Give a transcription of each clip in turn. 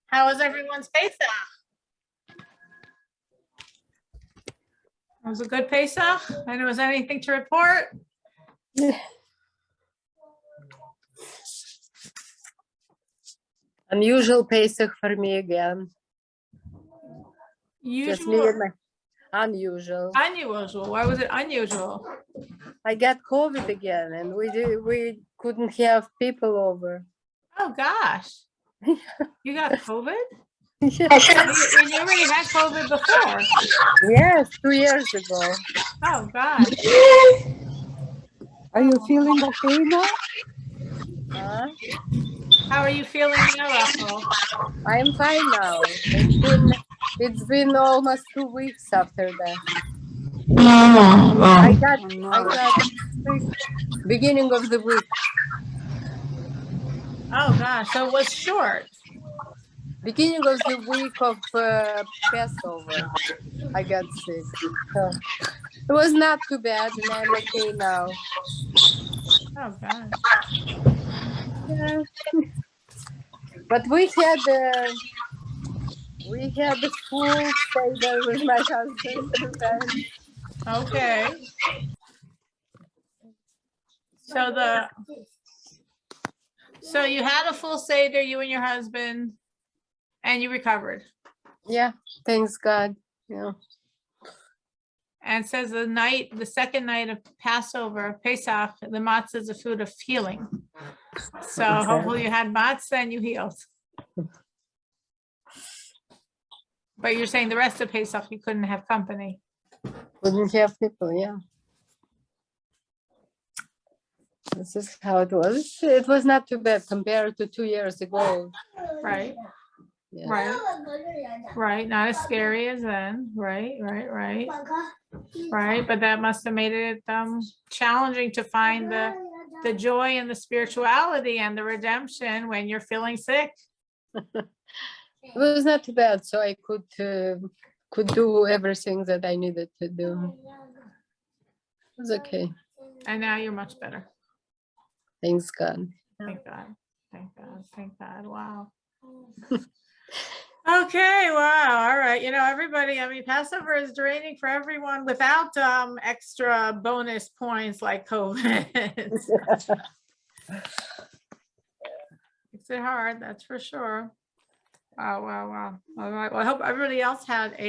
How was everyone's Pesach? It was a good Pesach? And was anything to report? Unusual Pesach for me again. Just me Usual, and my unusual. unusual. Why was it unusual? I got COVID again, and we couldn't have people over. Oh gosh. You got COVID? Yes, And you already had COVID before. yes, 2 years ago. Oh gosh. Are you feeling okay now? Huh? How are you feeling now, Rachel? I'm fine now. It's been almost 2 weeks after that. I got sick beginning of the week. Oh gosh. So it was short. Beginning of the week of Passover, I got sick. So it was not too bad, and I'm okay now. Oh gosh. Yeah. But we had the full Seder with my husband. Okay. So you had a full Seder, you and your husband, and you recovered. Yeah, thanks God. Yeah. And it says the second night of Passover, Pesach, the matzah is a food of healing. So hopefully you had matzah and you healed. But you're saying the rest of Pesach, you couldn't have company. Couldn't have people, yeah. This is how it was. It was not too bad compared to 2 years ago. Right, Yeah. right. Not as scary as then. Right. But that must have made it challenging to find the joy and the spirituality and the redemption when you're feeling sick. It was not too bad, so I could do everything that I needed to do. It was okay. And now you're much better. Thanks God. Thank God. Wow. Okay, wow. All right. Everybody, Passover is draining for everyone without extra bonus points like COVID. Makes it hard, that's for sure. Wow. All right. Well, I hope everybody else had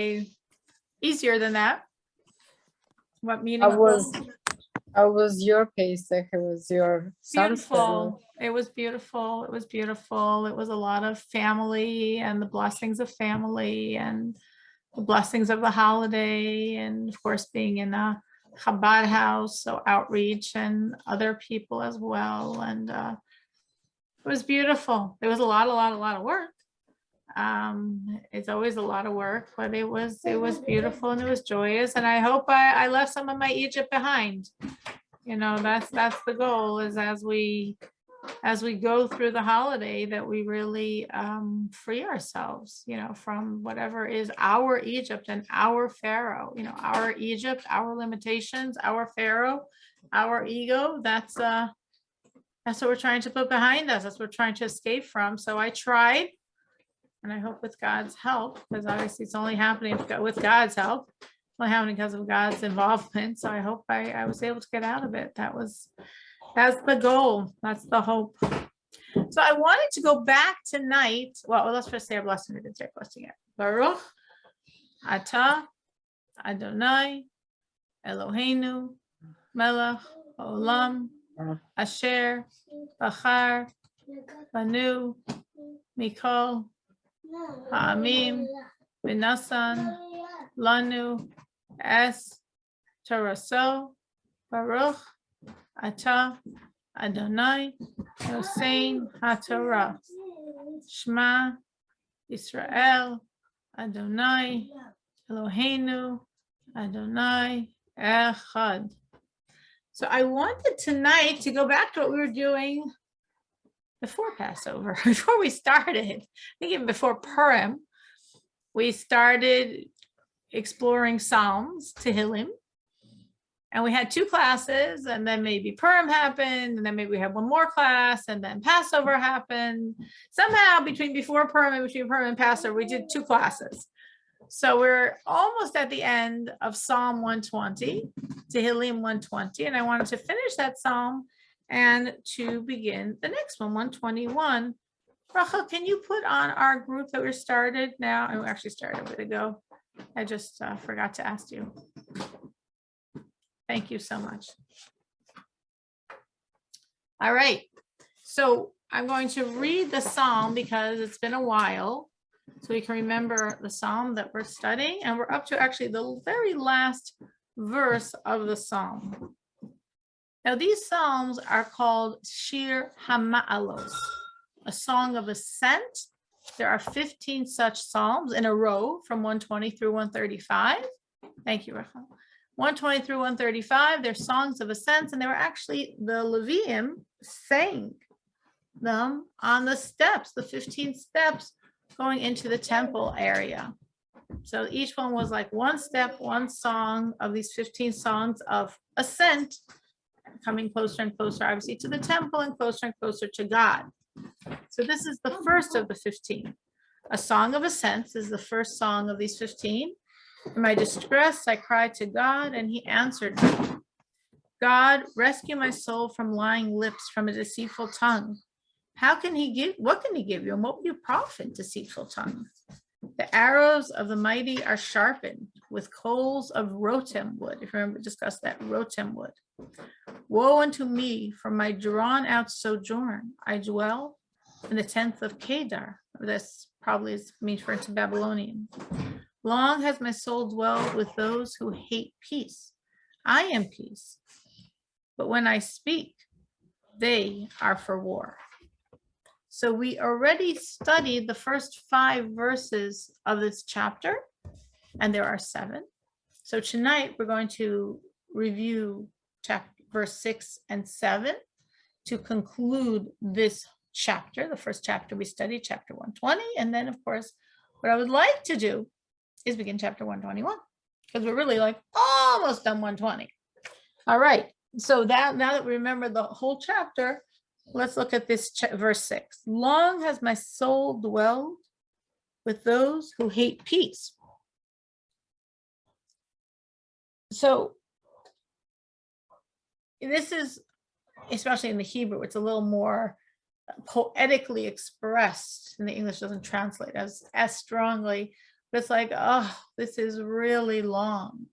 easier than that. What meaning? How was your Pesach? It was your Beautiful. It was beautiful. It was a lot of family and the blessings of family and the blessings of the holiday, and of course being in a Chabad house, so outreach and other people as well. And it was beautiful. It was a lot of work. It's always a lot of work, but it was beautiful and it was joyous. And I hope I left some of my Egypt behind. That's the goal, is as we go through the holiday, that we really free ourselves, from whatever is our Egypt and our Pharaoh, our Egypt, our limitations, our Pharaoh, our ego. That's what we're trying to put behind us. That's what we're trying to escape from. So I tried, and I hope with God's help, because obviously it's only happening with God's help, only happening because of God's involvement. So I hope I was able to get out of it. That's the goal. That's the hope. So I wanted to go back tonight. Well, let's first say our blessing. We didn't say blessing yet. Baruch Atah Adonai Eloheinu Melech Olam Asher Bachar Banu Mikol Ha'amim V'nasan Lanu Es Taraso Baruch Atah Adonai Yosein HaTorah Shema Israel Adonai Eloheinu Adonai Echad. So I wanted tonight to go back to what we were doing before Passover, before we started. I think even before Purim, we started exploring Psalms, Tehilim. And we had 2 classes, and then maybe Purim happened, and then maybe we had one more class, and then Passover happened. Somehow before Purim and between Purim and Passover, we did 2 classes. So we're almost at the end of Psalm 120, Tehilim 120, and I wanted to finish that psalm and to begin the next one, 121. Rachel, can you put on our group that we started now? I actually started a bit ago. I just forgot to ask you. Thank you so much. All right, so I'm going to read the psalm because it's been a while, so we can remember the psalm that we're studying, and we're up to actually the very last verse of the psalm. Now, these psalms are called Shir HaMa'alos, a song of ascent. There are 15 such psalms in a row from 120 through 135. Thank you, Rachel. 120 through 135, they're songs of ascents, and they were actually the Leviim sang them on the steps, the 15 steps going into the temple area. So each one was like one step, one song of these 15 songs of ascent, coming closer and closer, obviously, to the temple and closer to God. So this is the first of the 15. A song of ascents is the first song of these 15. In my distress, I cried to God, and he answered me. God, rescue my soul from lying lips, from a deceitful tongue. What can he give you? And what will you profit, deceitful tongue? The arrows of the mighty are sharpened with coals of rotem wood. If you remember, discussed that, rotem wood. Woe unto me for my drawn out sojourn. I dwell in the 10th of Kedar. This probably means referring to Babylonian. Long has my soul dwelled with those who hate peace. I am peace, but when I speak, they are for war. So we already studied the first 5 verses of this chapter, and there are 7. So tonight we're going to review verse 6 and 7 to conclude this chapter, the first chapter we studied, chapter 120. And then, of course, what I would like to do is begin chapter 121, because we're really like almost done 120. All right, so now that we remember the whole chapter, let's look at this verse 6. Long has my soul dwelled with those who hate peace. So this is, especially in the Hebrew, it's a little more poetically expressed, and the English doesn't translate as strongly. But it's like, oh, this is really long.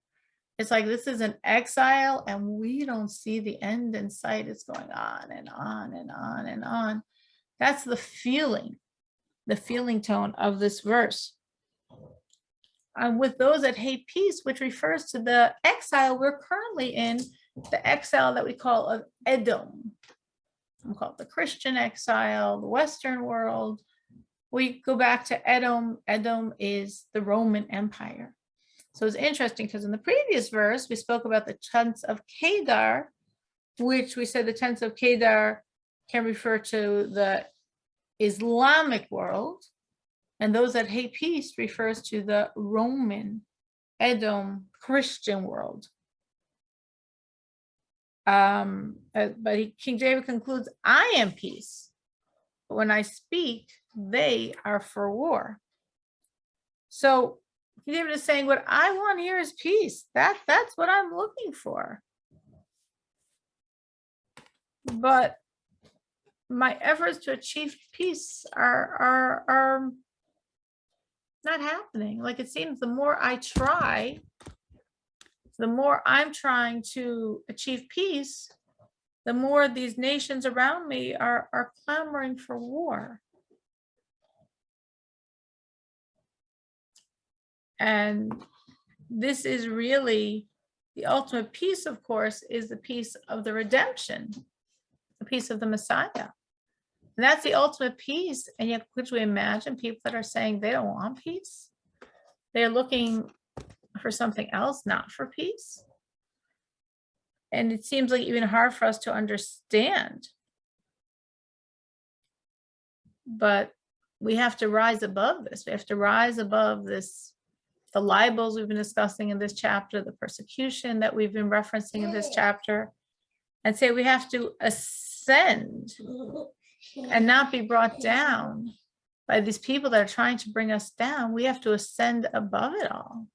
It's like this is an exile, and we don't see the end in sight. It's going on and on and on and on. That's the feeling tone of this verse. With those that hate peace, which refers to the exile we're currently in, the exile that we call of Edom. We call it the Christian exile, the Western world. We go back to Edom. Edom is the Roman Empire. So it's interesting because in the previous verse, we spoke about the tents of Kedar, which we said the tents of Kedar can refer to the Islamic world. And those that hate peace refers to the Roman, Edom, Christian world. But King David concludes, I am peace. But when I speak, they are for war. So King David is saying, what I want here is peace. That's what I'm looking for. But my efforts to achieve peace are not happening. Like, it seems the more I try, the more I'm trying to achieve peace, the more these nations around me are clamoring for war. And this is really the ultimate peace, of course, is the peace of the redemption, the peace of the Messiah. And that's the ultimate peace. And yet, could you imagine people that are saying they don't want peace? They're looking for something else, not for peace. And it seems like even hard for us to understand. But we have to rise above this. We have to rise above this the libels we've been discussing in this chapter, the persecution that we've been referencing in this chapter, and say we have to ascend and not be brought down by these people that are trying to bring us down. We have to ascend above it all.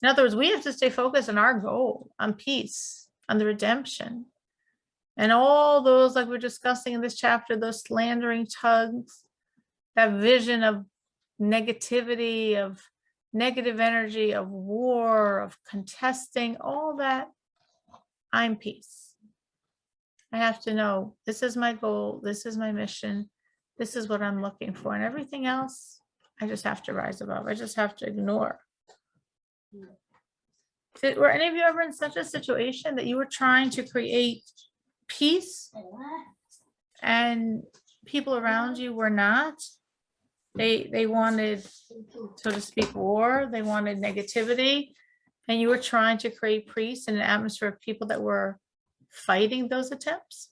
In other words, we have to stay focused on our goal, on peace, on the redemption. And all those, like we're discussing in this chapter, those slandering tongues, that vision of negativity, of negative energy, of war, of contesting, all that, I'm peace. I have to know this is my goal, this is my mission, this is what I'm looking for, and everything else, I just have to rise above. I just have to ignore. Were any of you ever in such a situation that you were trying to create peace and people around you were not? They wanted, so to speak, war. They wanted negativity, and you were trying to create peace in an atmosphere of people that were fighting those attempts.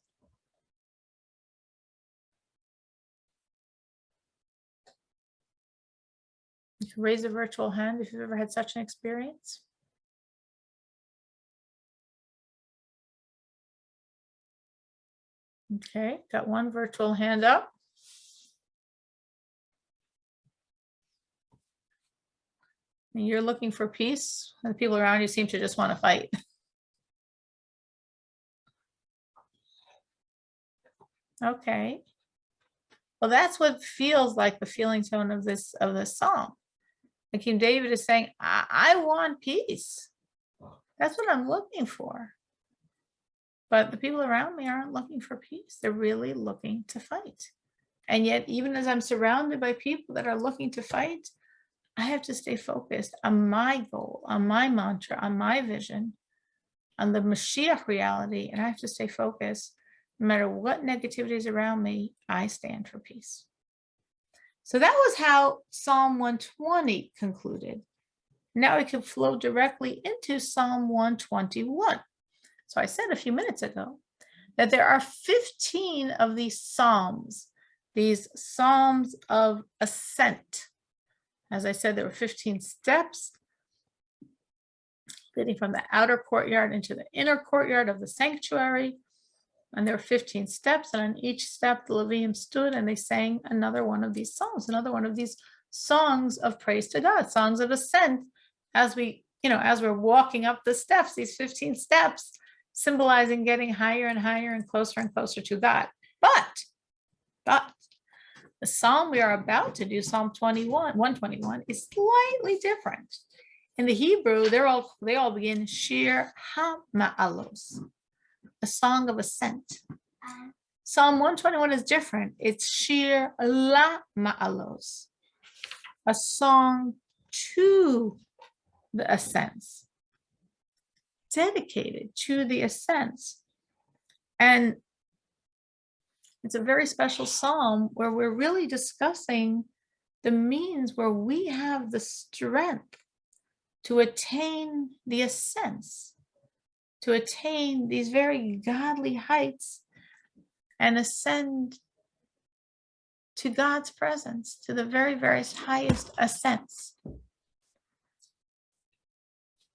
You can raise a virtual hand if you've ever had such an experience. Okay, got one virtual hand up. And you're looking for peace, and the people around you seem to just want to fight. Okay. Well, that's what feels like the feeling tone of this song. Like King David is saying, I want peace. That's what I'm looking for. But the people around me aren't looking for peace. They're really looking to fight. And yet, even as I'm surrounded by people that are looking to fight, I have to stay focused on my goal, on my mantra, on my vision, on the Mashiach reality. And I have to stay focused. No matter what negativity is around me, I stand for peace. So that was how Psalm 120 concluded. Now we can flow directly into Psalm 121. So I said a few minutes ago that there are 15 of these psalms of ascent. As I said, there were 15 steps leading from the outer courtyard into the inner courtyard of the sanctuary. And there were 15 steps, and on each step the Leviim stood and they sang another one of these songs, another one of these songs of praise to God, songs of ascent, as we're walking up the steps, these 15 steps, symbolizing getting higher and higher and closer to God. But the psalm we are about to do, Psalm 121, is slightly different. In the Hebrew, they all begin Shir HaMa'alos, a song of ascent. Psalm 121 is different. It's Shir La Ma'alos, a song to the ascents, dedicated to the ascents. And it's a very special psalm where we're really discussing the means where we have the strength to attain the ascents, to attain these very godly heights and ascend to God's presence, to the very, very highest ascents.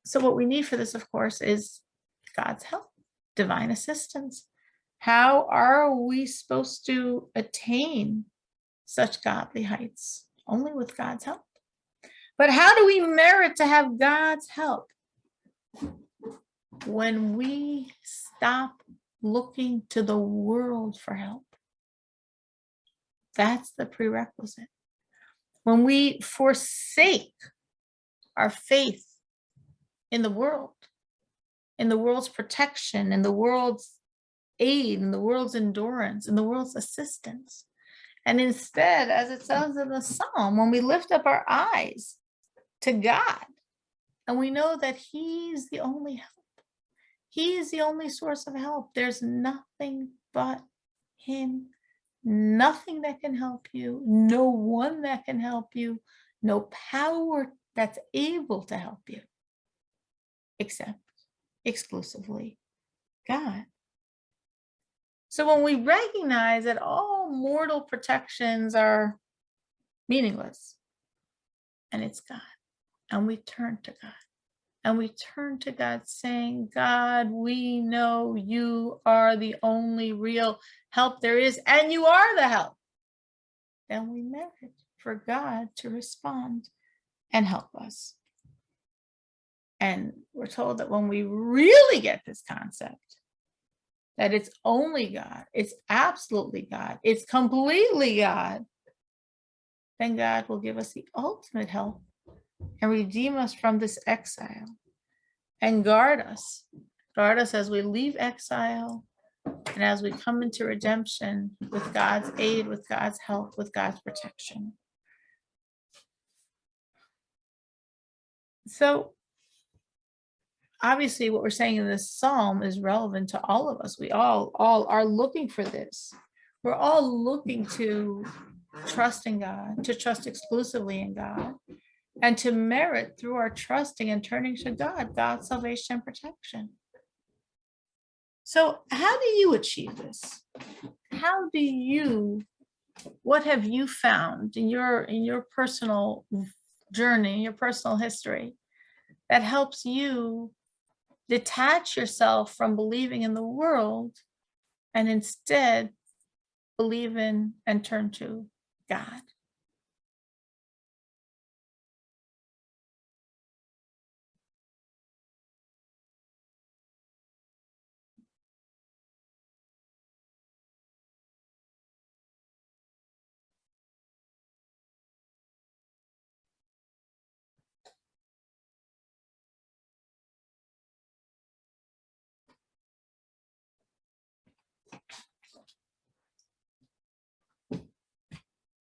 So what we need for this, of course, is God's help, divine assistance. How are we supposed to attain such godly heights? Only with God's help. But how do we merit to have God's help? When we stop looking to the world for help. That's the prerequisite. When we forsake our faith in the world's protection, in the world's aid, in the world's endurance, in the world's assistance. And instead, as it says in the psalm, when we lift up our eyes to God, and we know that He's the only help, He is the only source of help. There's nothing but Him, nothing that can help you, no one that can help you, no power that's able to help you, except exclusively God. So when we recognize that all mortal protections are meaningless, and it's God, And we turn to God. And we turn to God saying, God, we know you are the only real help there is, and you are the help. Then we merit for God to respond and help us. And we're told that when we really get this concept, that it's only God, it's absolutely God, it's completely God, then God will give us the ultimate help and redeem us from this exile and guard us as we leave exile and as we come into redemption with God's aid, with God's help, with God's protection. So obviously what we're saying in this psalm is relevant to all of us. We all are looking for this. We're all looking to trust in God, to trust exclusively in God, and to merit through our trusting and turning to God, God's salvation and protection. So how do you achieve this? What have you found in your personal journey, your personal history that helps you detach yourself from believing in the world and instead believe in and turn to God?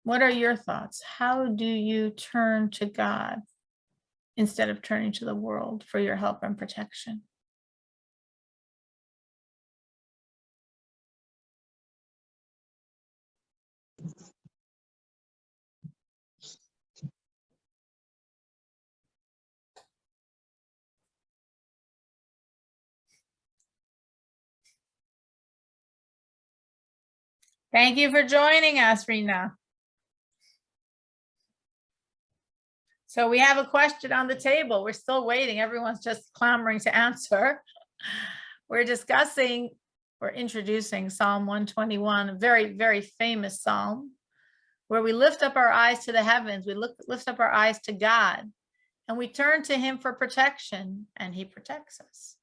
What are your thoughts? How do you turn to God instead of turning to the world for your help and protection? Thank you for joining us, Rena. So we have a question on the table. We're still waiting. Everyone's just clamoring to answer. We're introducing Psalm 121, a very, very famous psalm, where we lift up our eyes to the heavens. We lift up our eyes to God, and we turn to him for protection, and he protects us.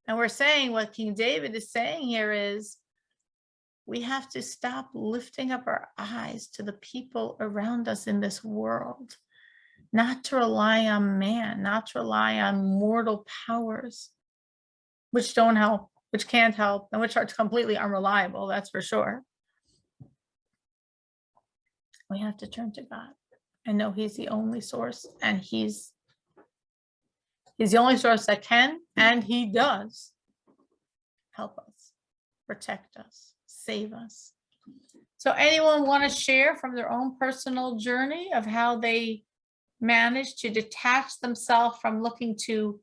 And we're saying what King David is saying here is, we have to stop lifting up our eyes to the people around us in this world, not to rely on man, not to rely on mortal powers, which don't help, which can't help, and which are completely unreliable, that's for sure. We have to turn to God and know he's the only source, and he's the only source that can, and he does help us, protect us, save us. So anyone want to share from their own personal journey of how they managed to detach themselves from looking to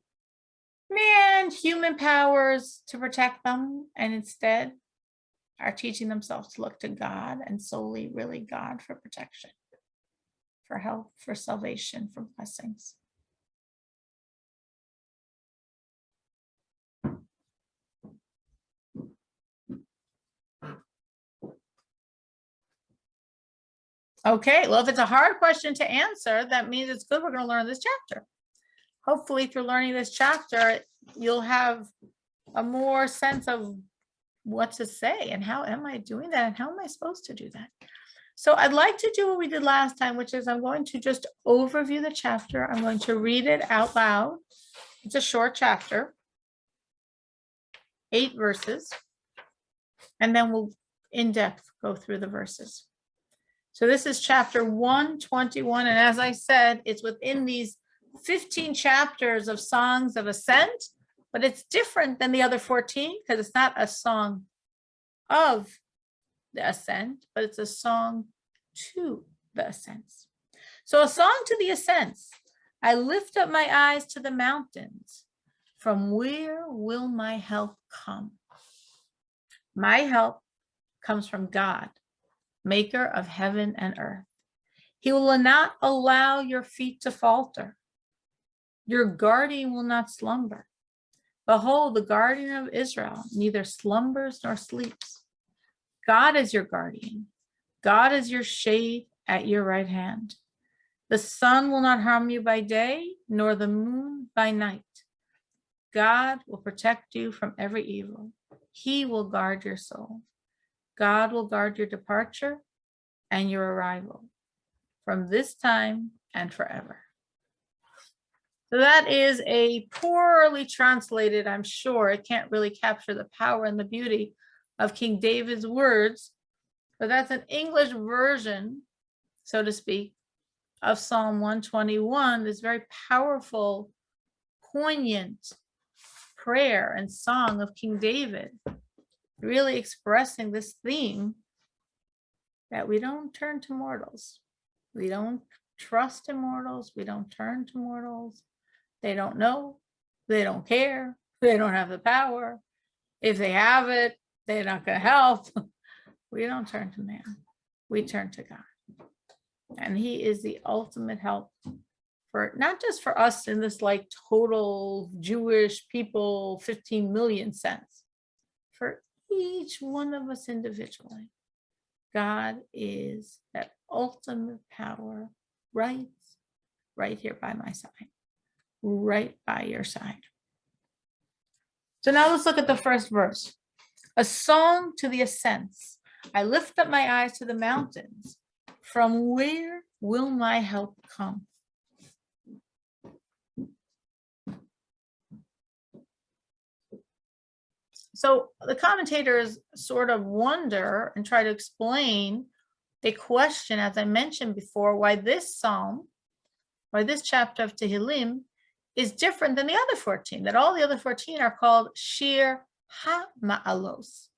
man, human powers to protect them, and instead are teaching themselves to look to God and solely really God for protection, for help, for salvation, for blessings? Okay, well, if it's a hard question to answer, that means it's good we're going to learn this chapter. Hopefully through learning this chapter, you'll have a more sense of what to say and how am I doing that and how am I supposed to do that. So I'd like to do what we did last time, which is I'm going to just overview the chapter. I'm going to read it out loud. It's a short chapter, 8 verses, and then we'll in depth go through the verses. So this is chapter 121, and as I said, it's within these 15 chapters of Songs of Ascent, but it's different than the other 14 because it's not a song of the ascent, but it's a song to the ascents. So a song to the ascents. I lift up my eyes to the mountains. From where will my help come? My help comes from God, maker of heaven and earth. He will not allow your feet to falter. Your guardian will not slumber. Behold, the guardian of Israel neither slumbers nor sleeps. God is your guardian. God is your shade at your right hand. The sun will not harm you by day, nor the moon by night. God will protect you from every evil. He will guard your soul. God will guard your departure and your arrival from this time and forever. So that is a poorly translated, I'm sure. It can't really capture the power and the beauty of King David's words, but that's an English version, so to speak, of Psalm 121, this very powerful, poignant prayer and song of King David, really expressing this theme that we don't turn to mortals. We don't trust in mortals. We don't turn to mortals. They don't know. They don't care. They don't have the power. If they have it, they're not going to help. We don't turn to man. We turn to God. And he is the ultimate help for not just for us in this like total Jewish people, 15 million sense, for each one of us individually. God is that ultimate power right here by my side, right by your side. So now let's look at the first verse. A song to the ascents. I lift up my eyes to the mountains. From where will my help come? So the commentators sort of wonder and try to explain, they question, as I mentioned before, why this psalm, why this chapter of Tehilim is different than the other 14, that all the other 14 are called Shir HaMa'alos,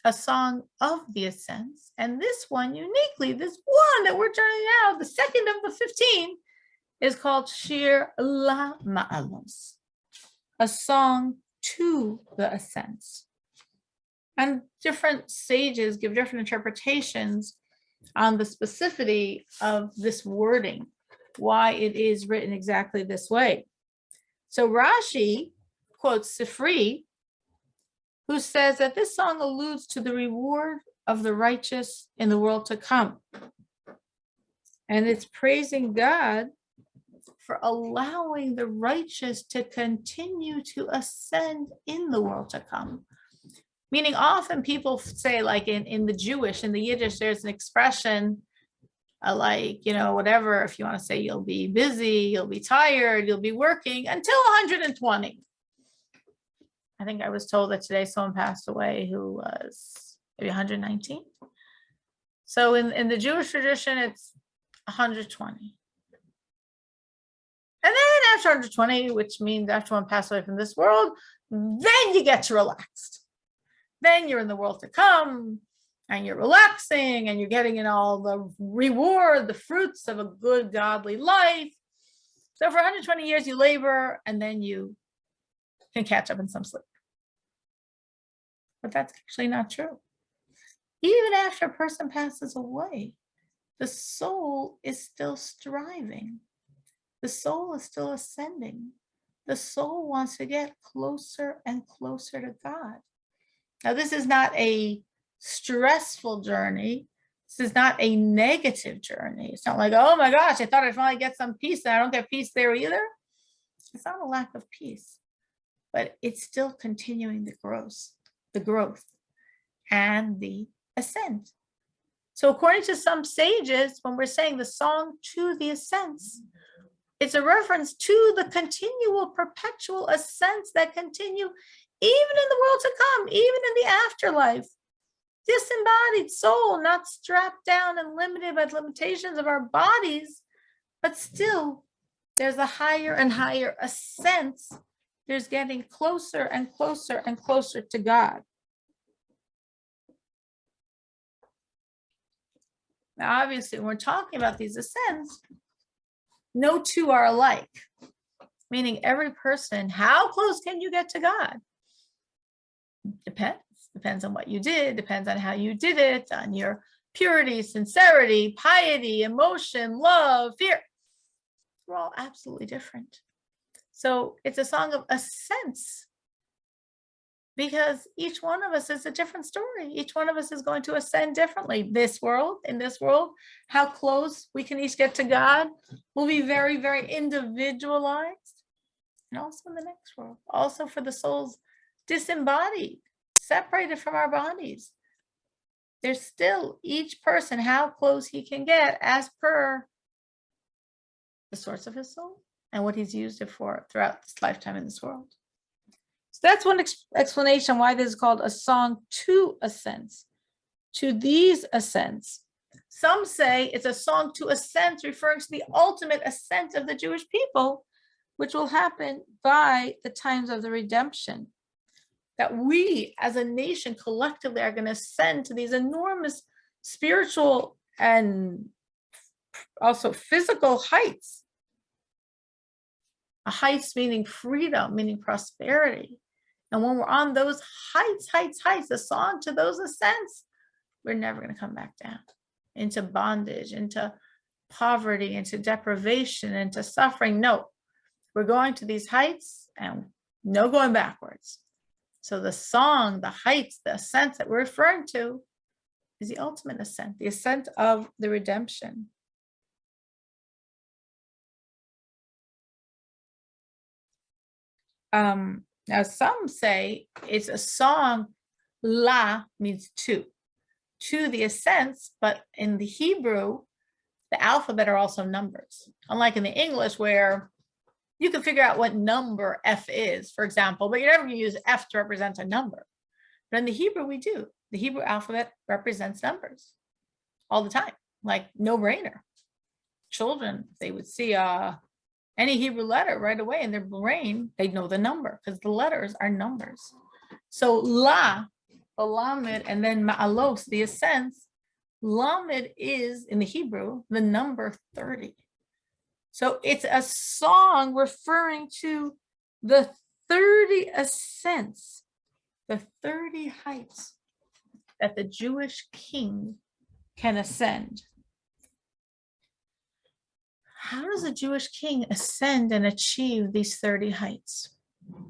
a song of the ascents. And this one, uniquely, this one that we're turning out, the second of the 15, is called Shir La Ma'alos, a song to the ascents. And different sages give different interpretations on the specificity of this wording, why it is written exactly this way. So Rashi quotes Sifri, who says that this song alludes to the reward of the righteous in the world to come. And it's praising God for allowing the righteous to continue to ascend in the world to come. Meaning often people say, like in the Jewish, in the Yiddish, there's an expression like, you know, whatever, if you want to say you'll be busy, you'll be tired, you'll be working until 120. I think I was told that today someone passed away who was maybe 119. So in the Jewish tradition, it's 120. And then after 120, which means after one passed away from this world, then you get to relax. Then you're in the world to come and you're relaxing and you're getting in all the reward, the fruits of a good, godly life. So for 120 years, you labor and then you can catch up in some sleep. But that's actually not true. Even after a person passes away, the soul is still striving. The soul is still ascending. The soul wants to get closer and closer to God. Now, this is not a stressful journey. This is not a negative journey. It's not like, oh my gosh, I thought I'd finally get some peace and I don't get peace there either. It's not a lack of peace, but it's still continuing the growth and the ascent. So according to some sages, when we're saying the song to the ascents, it's a reference to the continual, perpetual ascents that continue even in the world to come, even in the afterlife. Disembodied soul, not strapped down and limited by the limitations of our bodies, but still there's a higher and higher ascents. There's getting closer and closer and closer to God. Now, obviously, when we're talking about these ascents, no two are alike, meaning every person, how close can you get to God? Depends on what you did, depends on how you did it, on your purity, sincerity, piety, emotion, love, fear. We're all absolutely different. So it's a song of ascents, because each one of us is a different story. Each one of us is going to ascend differently. In this world, how close we can each get to God will be very, very individualized. And also in the next world, also for the souls disembodied, separated from our bodies. There's still each person how close he can get as per the source of his soul and what he's used it for throughout this lifetime in this world. So that's one explanation why this is called a song to ascents, to these ascents. Some say it's a song to ascents, referring to the ultimate ascent of the Jewish people, which will happen by the times of the redemption. That we as a nation collectively are going to ascend to these enormous spiritual and also physical heights. Heights meaning freedom, meaning prosperity. And when we're on those heights, the song to those ascents, we're never going to come back down into bondage, into poverty, into deprivation, into suffering. No, we're going to these heights and no going backwards. So the song, the heights, the ascent that we're referring to is the ultimate ascent, the ascent of the redemption. Now some say it's a song, la means to the ascents, but in the Hebrew, the alphabet are also numbers. Unlike in the English where you can figure out what number F is, for example, but you're never going to use F to represent a number. But in the Hebrew, we do. The Hebrew alphabet represents numbers all the time, like no brainer. Children, they would see any Hebrew letter right away in their brain, they'd know the number because the letters are numbers. So la, the lamed, and then ma'alos, the ascents. Lamed is, in the Hebrew, the number 30. So it's a song referring to the 30 ascents, the 30 heights that the Jewish king can ascend. How does a Jewish king ascend and achieve these 30 heights?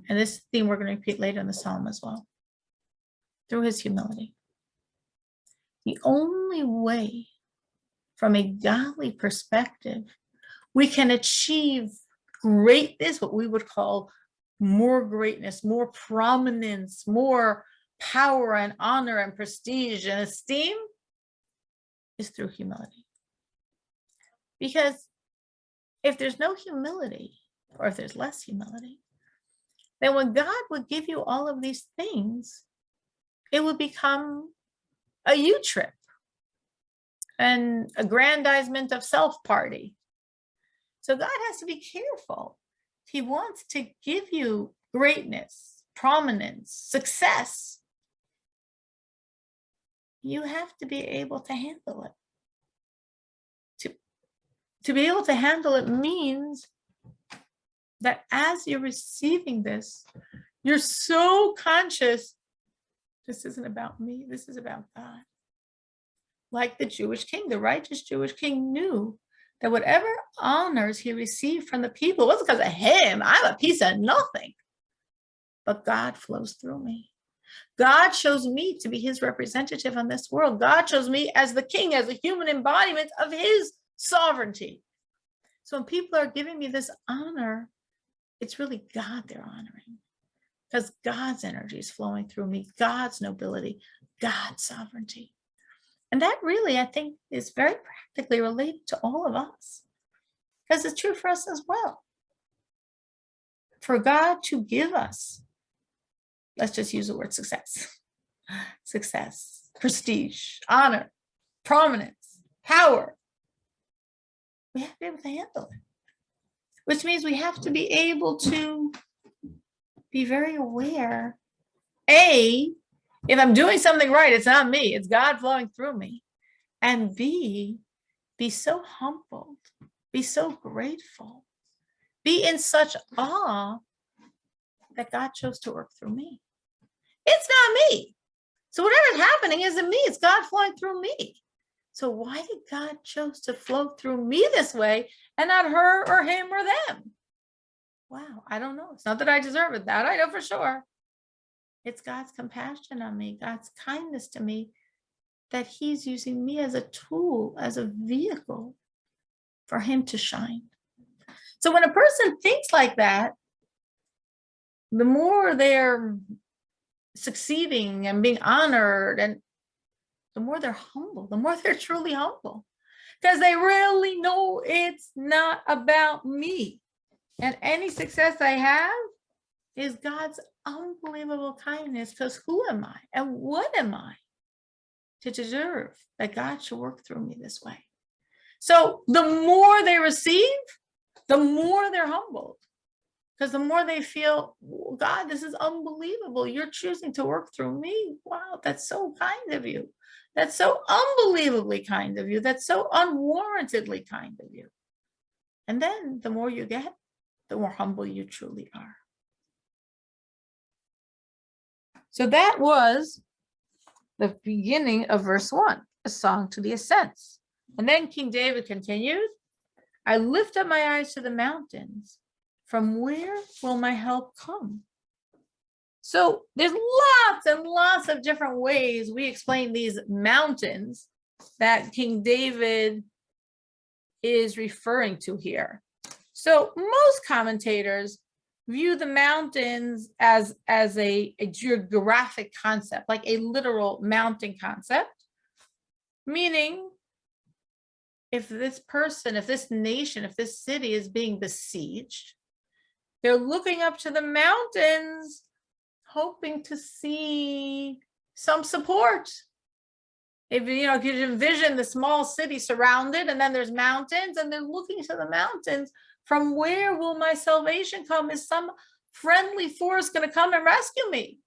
And this theme we're going to repeat later in the psalm as well. Through his humility. The only way, from a godly perspective, we can achieve greatness, what we would call more greatness, more prominence, more power and honor and prestige and esteem, is through humility. Because if there's no humility, or if there's less humility, then when God would give you all of these things, it would become a you trip, an aggrandizement of self party. So God has to be careful. If he wants to give you greatness, prominence, success, you have to be able to handle it. To be able to handle it means that as you're receiving this, you're so conscious, this isn't about me, this is about God. Like the Jewish king, the righteous Jewish king knew that whatever honors he received from the people wasn't because of him. I'm a piece of nothing. But God flows through me. God chose me to be his representative on this world. God chose me as the king, as a human embodiment of his sovereignty. So when people are giving me this honor, it's really God they're honoring, because God's energy is flowing through me, God's nobility, God's sovereignty. And that really, I think, is very practically related to all of us, because it's true for us as well. For God to give us, let's just use the word success, prestige, honor, prominence, power, we have to be able to handle it, which means we have to be able to be very aware, A, if I'm doing something right, it's not me, it's God flowing through me. And B, be so humbled, be so grateful, be in such awe that God chose to work through me. It's not me. So whatever's happening isn't me, it's God flowing through me. So why did God choose to flow through me this way and not her or him or them? wow, I don't know. It's not that I deserve it. That I know for sure. It's God's compassion on me, God's kindness to me, that he's using me as a tool, as a vehicle for him to shine. So when a person thinks like that, the more they're succeeding and being honored, and the more they're humble, the more they're truly humble, because they really know it's not about me. And any success I have is God's unbelievable kindness, because who am I and what am I to deserve that God should work through me this way? So the more they receive, the more they're humbled, because the more they feel, God, this is unbelievable. You're choosing to work through me. Wow, that's so kind of you. That's so unbelievably kind of you. That's so unwarrantedly kind of you. And then the more you get, the more humble you truly are. So that was the beginning of verse 1, a song to the Ascents. And then King David continued, I lift up my eyes to the mountains. From where will my help come? So there's lots and lots of different ways we explain these mountains that King David is referring to here. So most commentators view the mountains as a geographic concept, like a literal mountain concept, meaning if this person, if this nation, if this city is being besieged, they're looking up to the mountains, hoping to see some support. If you envision the small city surrounded, and then there's mountains, and they're looking to the mountains. From where will my salvation come? Is some friendly force going to come and rescue me?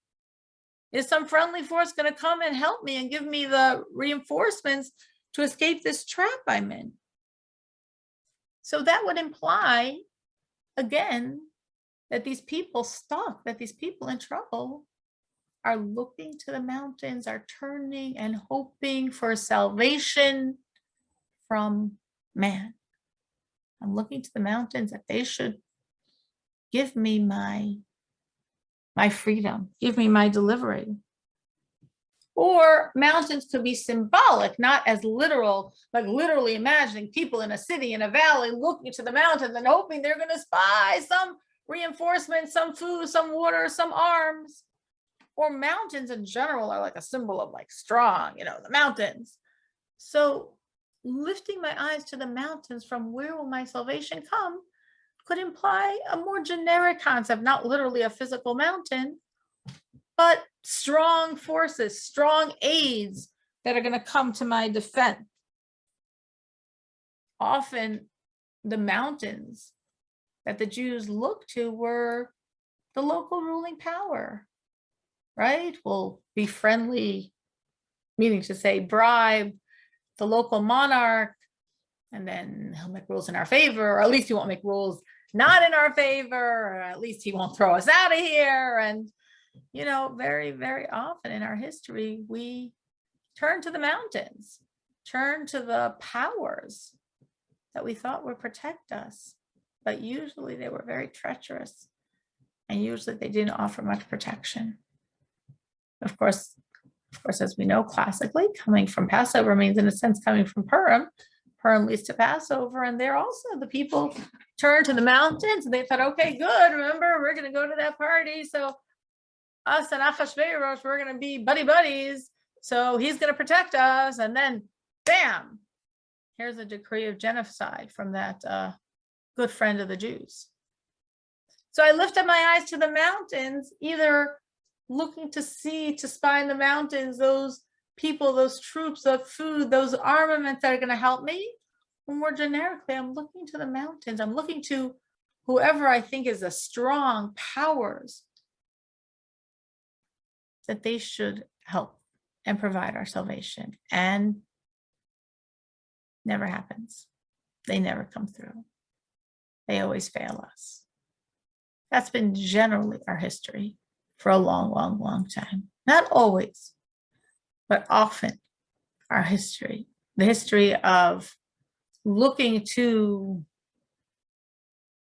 Is some friendly force going to come and help me and give me the reinforcements to escape this trap I'm in? So that would imply, again, that these people stuck, that these people in trouble are looking to the mountains, are turning and hoping for salvation from man. I'm looking to the mountains that they should give me my freedom, give me my delivery. Or mountains could be symbolic, not as literal, like literally imagining people in a city, in a valley, looking to the mountains and hoping they're going to spy some reinforcements, some food, some water, some arms. Or mountains in general are like a symbol of like strong, the mountains. So lifting my eyes to the mountains, from where will my salvation come, could imply a more generic concept, not literally a physical mountain, but strong forces, strong aids that are going to come to my defense. Often the mountains that the Jews looked to were the local ruling power, right? Will be friendly, meaning to say bribe the local monarch, and then he'll make rules in our favor, or at least he won't make rules not in our favor, or at least he won't throw us out of here. And very, very often in our history, we turn to the mountains, turn to the powers that we thought would protect us. But usually they were very treacherous, and usually they didn't offer much protection. Of course, as we know classically, coming from Passover means, in a sense, coming from Purim. Purim leads to Passover, and there also the people turned to the mountains, and they thought, okay, good, remember, we're going to go to that party, so us and Achashverosh, we're going to be buddies, so he's going to protect us. And then, bam, here's a decree of genocide from that good friend of the Jews. So I lift up my eyes to the mountains, either looking to spy in the mountains those people, those troops, of food, those armaments that are going to help me. Or more generically, I'm looking to the mountains. I'm looking to whoever I think is the strong powers, that they should help and provide our salvation. And never happens. They never come through. They always fail us. That's been generally our history for a long, long, long time. Not always, but often our history. The history of looking to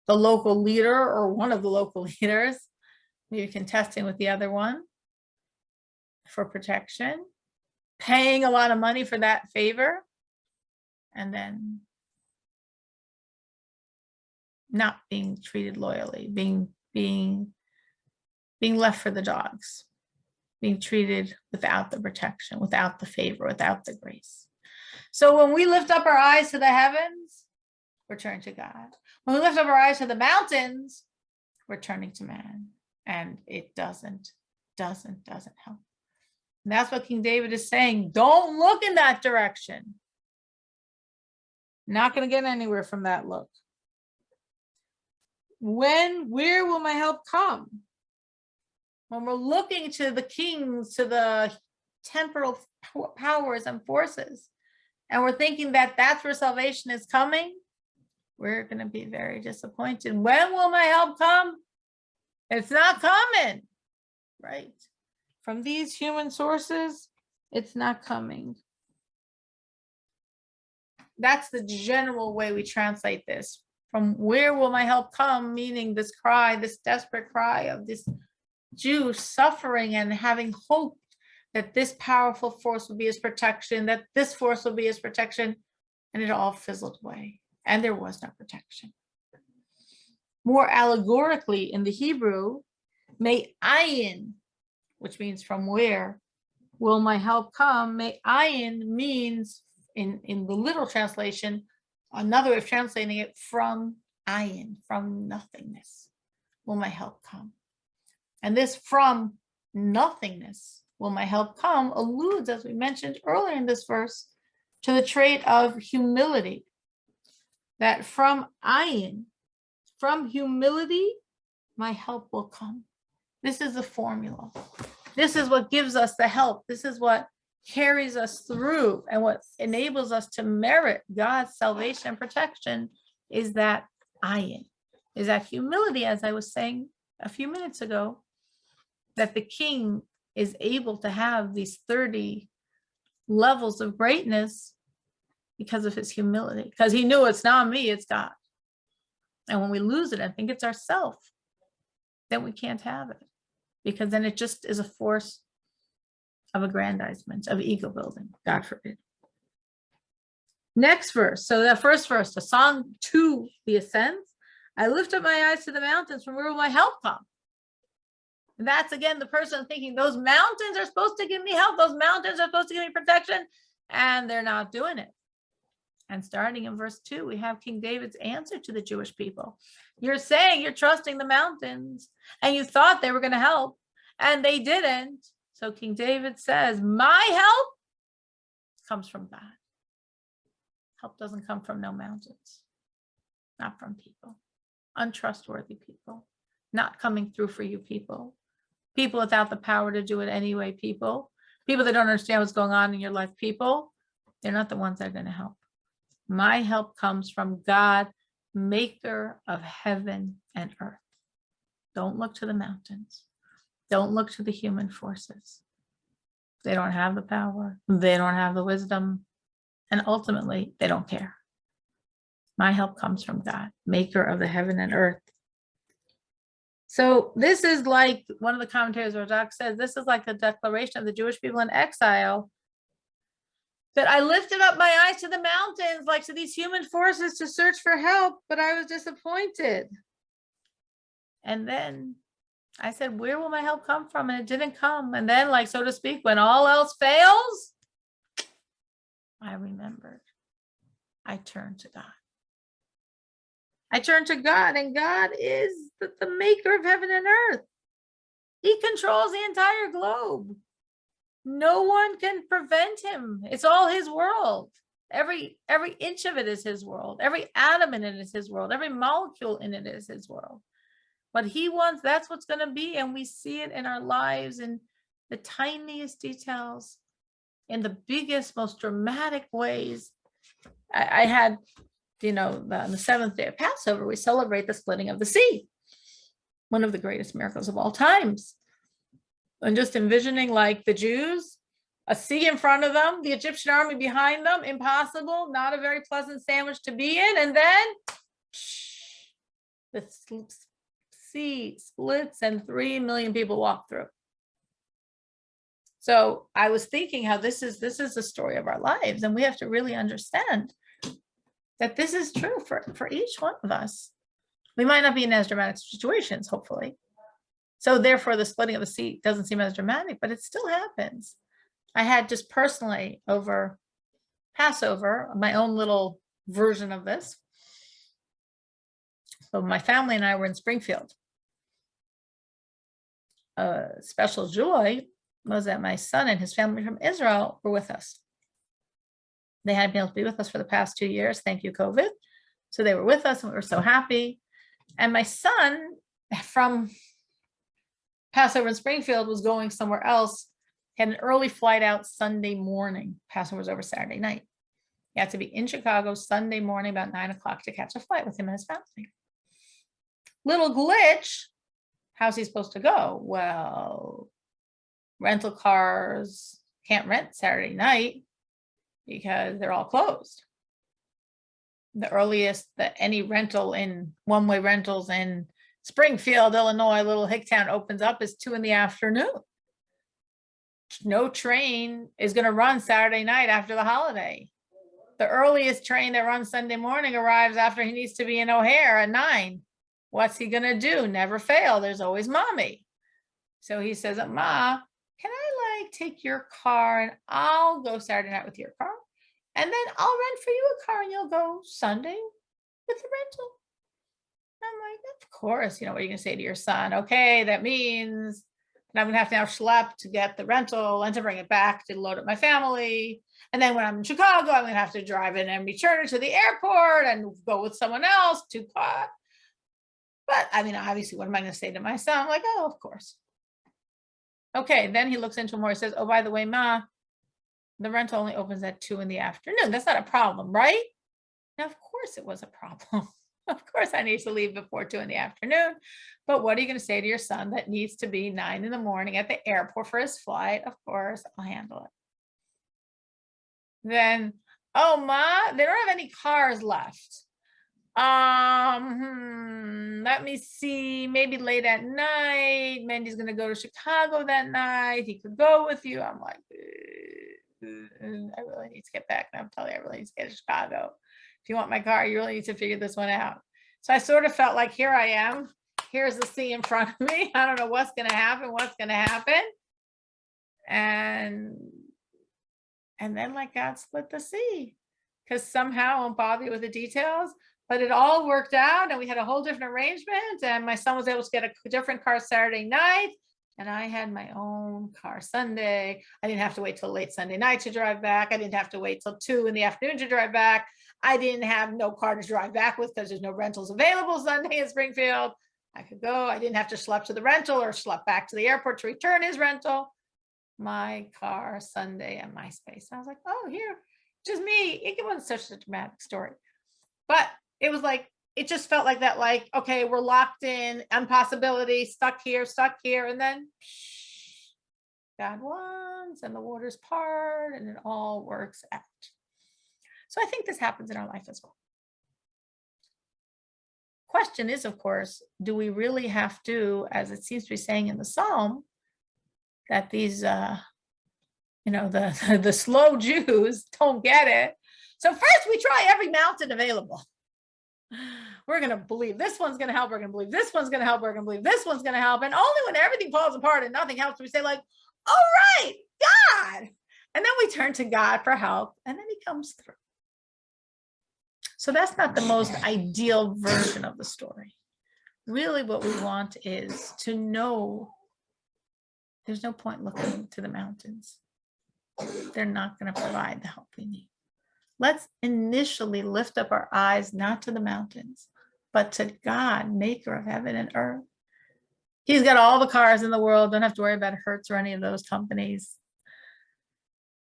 the local leader or one of the local leaders, maybe contesting with the other one for protection, paying a lot of money for that favor, and then not being treated loyally, being left for the dogs, being treated without the protection, without the favor, without the grace. So when we lift up our eyes to the heavens, we're turning to God. When we lift up our eyes to the mountains, we're turning to man. And it doesn't help. And that's what King David is saying. Don't look in that direction. Not going to get anywhere from that look. Where will my help come? When we're looking to the kings, to the temporal powers and forces, and we're thinking that that's where salvation is coming, we're going to be very disappointed. When will my help come? It's not coming, right? From these human sources, it's not coming. That's the general way we translate this. From where will my help come? Meaning this cry, this desperate cry of this Jew suffering and having hope that this powerful force will be his protection, that this force will be his protection, and it all fizzled away. And there was no protection. More allegorically in the Hebrew, me'ayin, which means from where will my help come? Me'ayin means, in the literal translation, another way of translating it, from ayin, from nothingness will my help come. And this from nothingness will my help come alludes, as we mentioned earlier in this verse, to the trait of humility. That from ayin, from humility, my help will come. This is the formula. This is what gives us the help. This is what carries us through, and what enables us to merit God's salvation and protection is that ayin, is that humility, as I was saying a few minutes ago, that the king is able to have these 30 levels of greatness because of his humility, because he knew it's not me, it's God. And when we lose it and think it's ourself, then we can't have it, because then it just is a force of aggrandizement, of ego building, God forbid. Next verse. So the first verse, the song to the Ascents. I lift up my eyes to the mountains, from where will my help come? And that's again the person thinking those mountains are supposed to give me help. Those mountains are supposed to give me protection, and they're not doing it. And starting in verse 2, we have King David's answer to the Jewish people. You're saying you're trusting the mountains, and you thought they were going to help, and they didn't. So King David says, my help comes from God. Help doesn't come from no mountains, not from people, untrustworthy people, not coming through for you people, people without the power to do it anyway, people that don't understand what's going on in your life, people, they're not the ones that are going to help. My help comes from God, maker of heaven and earth. Don't look to the mountains. Don't look to the human forces. They don't have the power. They don't have the wisdom. And ultimately, they don't care. My help comes from God, maker of the heaven and earth. So this is like one of the commentators, Radak says, this is like the declaration of the Jewish people in exile, that I lifted up my eyes to the mountains, like to these human forces, to search for help, but I was disappointed. And then I said, where will my help come from? And it didn't come. And then, like, so to speak, when all else fails, I remembered. I turned to God. I turned to God, and God is the maker of heaven and earth. He controls the entire globe. No one can prevent him. It's all his world. Every inch of it is his world. Every atom in it is his world. Every molecule in it is his world. What he wants, that's what's going to be. And we see it in our lives in the tiniest details, in the biggest, most dramatic ways. I had, on the seventh day of Passover, we celebrate the splitting of the sea, one of the greatest miracles of all times. And just envisioning, like, the Jews, a sea in front of them, the Egyptian army behind them, impossible, not a very pleasant sandwich to be in. And then The sea splits and 3 million people walk through. So I was thinking how this is the story of our lives, and we have to really understand that this is true for each one of us. We might not be in as dramatic situations, hopefully. So therefore, the splitting of the sea doesn't seem as dramatic, but it still happens. I had just personally over Passover, my own little version of this. So my family and I were in Springfield. A special joy was that my son and his family from Israel were with us. They hadn't been able to be with us for the past 2 years. Thank you, COVID. So they were with us and we were so happy. And my son from Passover in Springfield was going somewhere else. He had an early flight out Sunday morning. Passover was over Saturday night. He had to be in Chicago Sunday morning about 9 o'clock to catch a flight with him and his family. Little glitch. How's he supposed to go? Well, rental cars can't rent Saturday night because they're all closed. The earliest that any rental in one-way rentals in Springfield, Illinois, little hick town opens up is 2 p.m. No train is going to run Saturday night after the holiday. The earliest train that runs Sunday morning arrives after he needs to be in O'Hare at 9. What's he going to do? Never fail. There's always mommy. So he says, Ma, can I take your car and I'll go Saturday night with your car? And then I'll rent for you a car and you'll go Sunday with the rental. I'm like, of course, what are you going to say to your son? Okay, that means that I'm going to have to now schlep to get the rental and to bring it back to load up my family. And then when I'm in Chicago, I'm going to have to drive in and return it to the airport and go with someone else to car. But obviously, what am I going to say to my son? I'm like, oh, of course. Okay, then he looks into more. He says, oh, by the way, Ma, the rental only opens at 2 p.m. That's not a problem, right? Now, of course it was a problem. Of course I need to leave before 2 p.m. But what are you going to say to your son that needs to be 9 a.m. at the airport for his flight? Of course, I'll handle it. Then, oh, Ma, they don't have any cars left. Let me see, maybe late at night. Mandy's going to go to Chicago that night. He could go with you. I'm like, I really need to get back. And I'm telling you, I really need to get to Chicago. If you want my car, you really need to figure this one out. So I sort of felt like, here I am. Here's the sea in front of me. I don't know what's going to happen. And then God split the sea, because somehow I won't bother you with the details, but it all worked out and we had a whole different arrangement, and my son was able to get a different car Saturday night and I had my own car Sunday. I didn't have to wait till late Sunday night to drive back. I didn't have to wait till 2 p.m. to drive back. I didn't have no car to drive back with because there's no rentals available Sunday in Springfield. I could go. I didn't have to schlep to the rental or schlep back to the airport to return his rental. My car Sunday and my space. I was like, oh, here, just me. It wasn't such a dramatic story, but it was it just felt like that, okay, we're locked in, impossibility, stuck here, and then God wants, and the waters part, and it all works out. So I think this happens in our life as well. Question is, of course, do we really have to, as it seems to be saying in the Psalm, that these, the slow Jews don't get it. So first we try every mountain available. We're going to believe this one's going to help. We're going to believe this one's going to help. We're going to believe this one's going to help. And only when everything falls apart and nothing helps, we say all right, God. And then we turn to God for help, and then he comes through. So that's not the most ideal version of the story. Really what we want is to know there's no point looking to the mountains. They're not going to provide the help we need. Let's initially lift up our eyes, not to the mountains, but to God, maker of heaven and earth. He's got all the cars in the world. Don't have to worry about Hertz or any of those companies.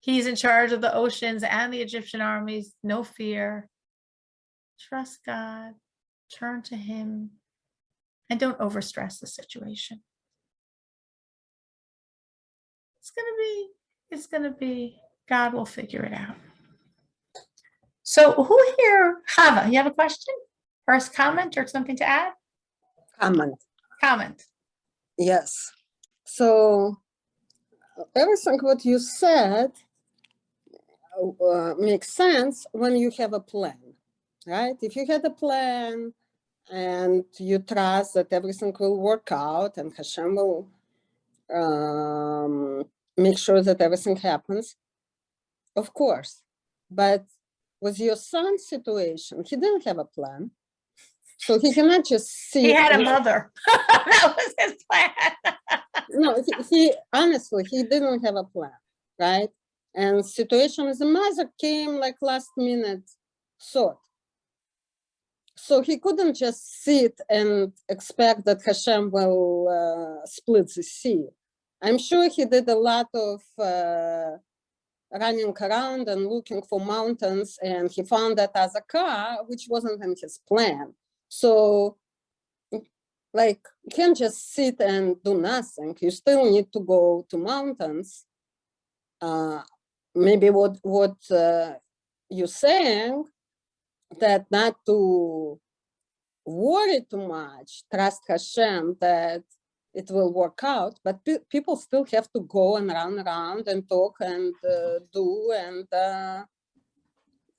He's in charge of the oceans and the Egyptian armies. No fear. Trust God. Turn to him. And don't overstress the situation. It's going to be, God will figure it out. So who here, Chava, you have a question? First comment or something to add? Comment. Yes. So everything what you said makes sense when you have a plan, right? If you had a plan and you trust that everything will work out and Hashem will make sure that everything happens, of course. But with your son's situation, he didn't have a plan. So he cannot just see. He had a mother. That was his plan. No, he honestly, he didn't have a plan, right? And situation with the mother came like last minute thought. So he couldn't just sit and expect that Hashem will split the sea. I'm sure he did a lot of running around and looking for mountains, and he found that as a car, which wasn't in his plan. So, like, you can't just sit and do nothing. You still need to go to mountains. Maybe what you're saying, that not to worry too much, trust Hashem that it will work out, but people still have to go and run around and talk and do and